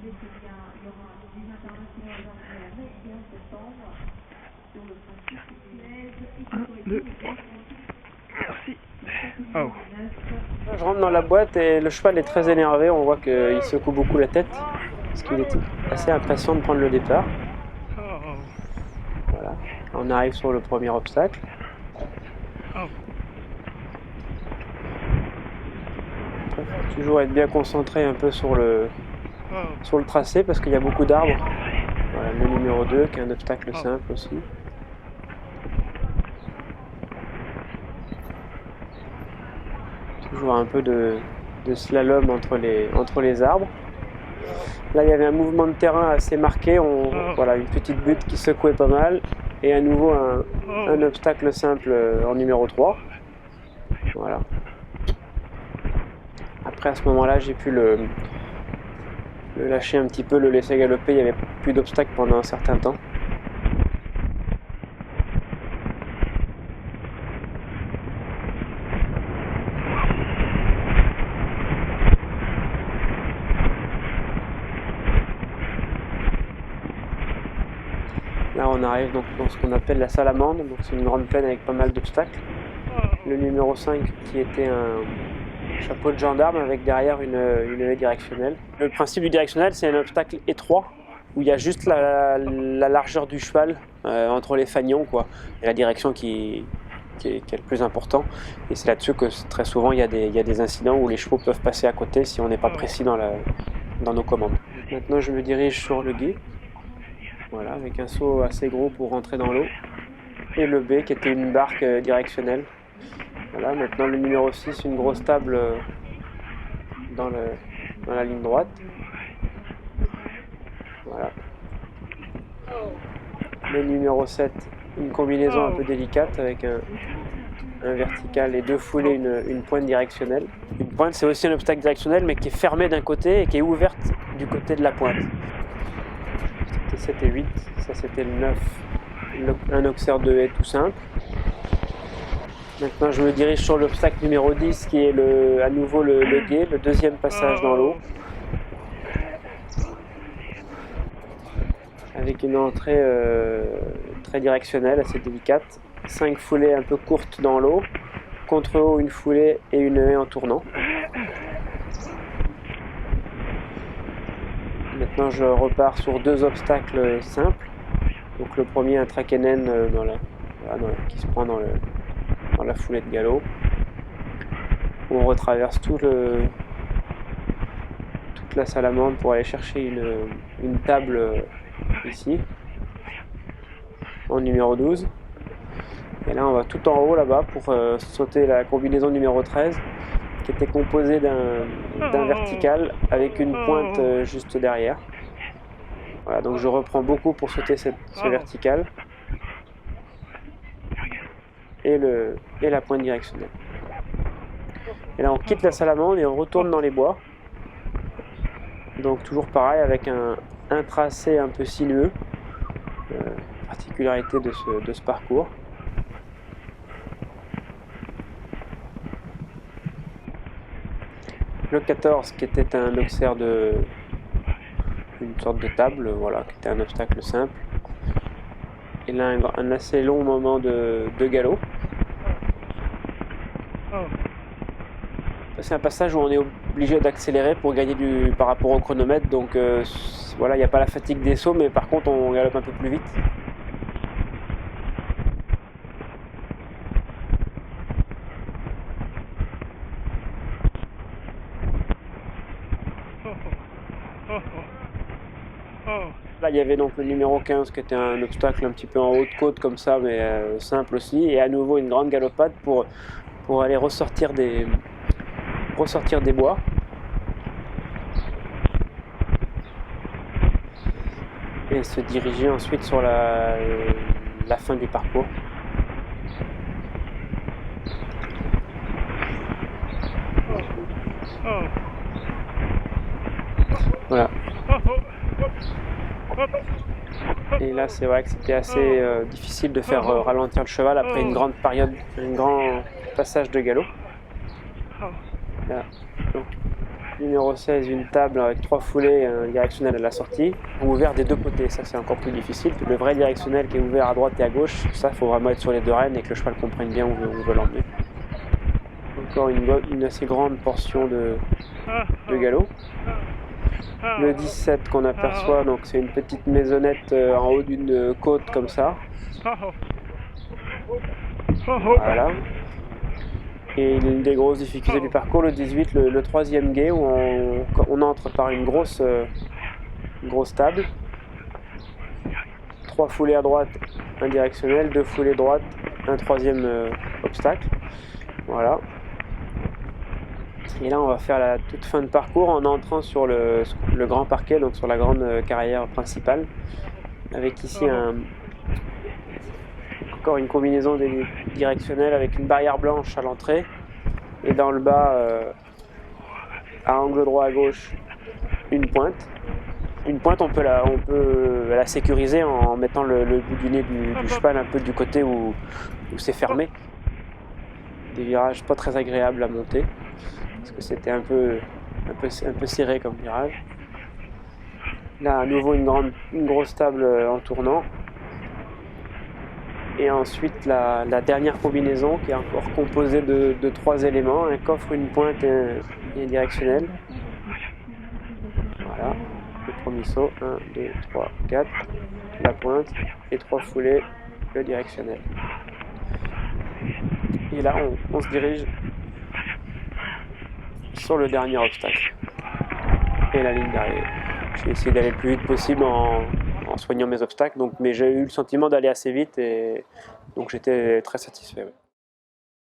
1, 2, merci. Oh. Je rentre dans la boîte et le cheval est très énervé, on voit qu'il secoue beaucoup la tête, parce qu'il est assez impatient de prendre le départ. Voilà, on arrive sur le premier obstacle. Il faut toujours être bien concentré un peu sur le tracé, parce qu'il y a beaucoup d'arbres. Voilà, le numéro 2 qui est un obstacle simple aussi. Toujours un peu de slalom entre les arbres. Là, il y avait un mouvement de terrain assez marqué. Voilà, une petite butte qui secouait pas mal. Et à nouveau, un obstacle simple en numéro 3. Voilà. Après, à ce moment-là, j'ai pu le lâcher un petit peu, le laisser galoper. Il n'y avait plus d'obstacles pendant un certain temps. Là, on arrive donc dans ce qu'on appelle la salamande, donc c'est une grande plaine avec pas mal d'obstacles. Le numéro 5 qui était un chapeau de gendarme avec derrière une haie directionnelle. Le principe du directionnel, c'est un obstacle étroit où il y a juste la largeur du cheval entre les fanions, quoi, et la direction qui est le plus important. Et c'est là-dessus que très souvent il y a des incidents où les chevaux peuvent passer à côté si on n'est pas précis dans nos commandes. Maintenant, je me dirige sur le gué. Voilà, avec un saut assez gros pour rentrer dans l'eau. Et le B qui était une barque directionnelle. Voilà, maintenant le numéro 6, une grosse table dans la ligne droite. Voilà. Le numéro 7, une combinaison un peu délicate avec un vertical et 2 foulées, une pointe directionnelle. Une pointe, c'est aussi un obstacle directionnel, mais qui est fermé d'un côté et qui est ouverte du côté de la pointe. C'était 7 et 8, ça c'était le 9, un auxerre de haie tout simple. Maintenant je me dirige sur l'obstacle numéro 10 qui est à nouveau le gué, le deuxième passage dans l'eau. Avec une entrée très directionnelle, assez délicate. 5 foulées un peu courtes dans l'eau, contre haut une foulée et une haie en tournant. Maintenant je repars sur 2 obstacles simples. Donc le premier, un Trakenen qui se prend dans la foulée de galop. On retraverse toute la salamande pour aller chercher une table ici, en numéro 12. Et là on va tout en haut là-bas pour sauter la combinaison numéro 13 qui était composée d'un vertical avec une pointe juste derrière. Voilà, donc je reprends beaucoup pour sauter ce vertical et la pointe directionnelle. Et là on quitte la salamande et on retourne dans les bois. Donc toujours pareil avec un tracé un peu sinueux, particularité de ce parcours. Le 14 qui était un auxerre une sorte de table, voilà, qui était un obstacle simple. Et là un assez long moment de galop. C'est un passage où on est obligé d'accélérer pour gagner par rapport au chronomètre, donc voilà, il n'y a pas la fatigue des sauts, mais par contre on galope un peu plus vite. Là il y avait donc le numéro 15 qui était un obstacle un petit peu en haute côte comme ça, mais simple aussi, et à nouveau une grande galopade pour aller ressortir des bois. Et se diriger ensuite sur la fin du parcours. Voilà. Et là c'est vrai que c'était assez difficile de faire ralentir le cheval après une grande période, un grand passage de galop. Là, donc, Numéro 16, une table avec 3 foulées et un directionnel à la sortie, ouvert des 2 côtés, ça c'est encore plus difficile. Le vrai directionnel qui est ouvert à droite et à gauche, ça il faut vraiment être sur les 2 rênes et que le cheval comprenne bien où on veut l'emmener. Encore une assez grande portion de galop. Le 17 qu'on aperçoit, donc c'est une petite maisonnette en haut d'une côte comme ça. Voilà. Et l'une des grosses difficultés du parcours, le 18, le 3e gué, où on entre par une grosse table. 3 foulées à droite, un directionnel, 2 foulées droite, un 3e obstacle. Voilà. Et là, on va faire la toute fin de parcours en entrant sur le grand parquet, donc sur la grande carrière principale, avec ici encore une combinaison directionnelle avec une barrière blanche à l'entrée et dans le bas, à angle droit à gauche, une pointe. Une pointe, on peut la sécuriser en mettant le bout du nez du cheval un peu du côté où c'est fermé. Des virages pas très agréables à monter, parce que c'était un peu serré comme virage. Là, à nouveau, une grosse table en tournant. Et ensuite, la dernière combinaison qui est encore composée de 3 éléments, un coffre, une pointe et un directionnel. Voilà, le premier saut, 1, 2, 3, 4, la pointe et 3 foulées, le directionnel. Et là, on se dirige sur le dernier obstacle et la ligne d'arrivée. J'ai essayé d'aller le plus vite possible en soignant mes obstacles, mais j'ai eu le sentiment d'aller assez vite et donc j'étais très satisfait. Ouais.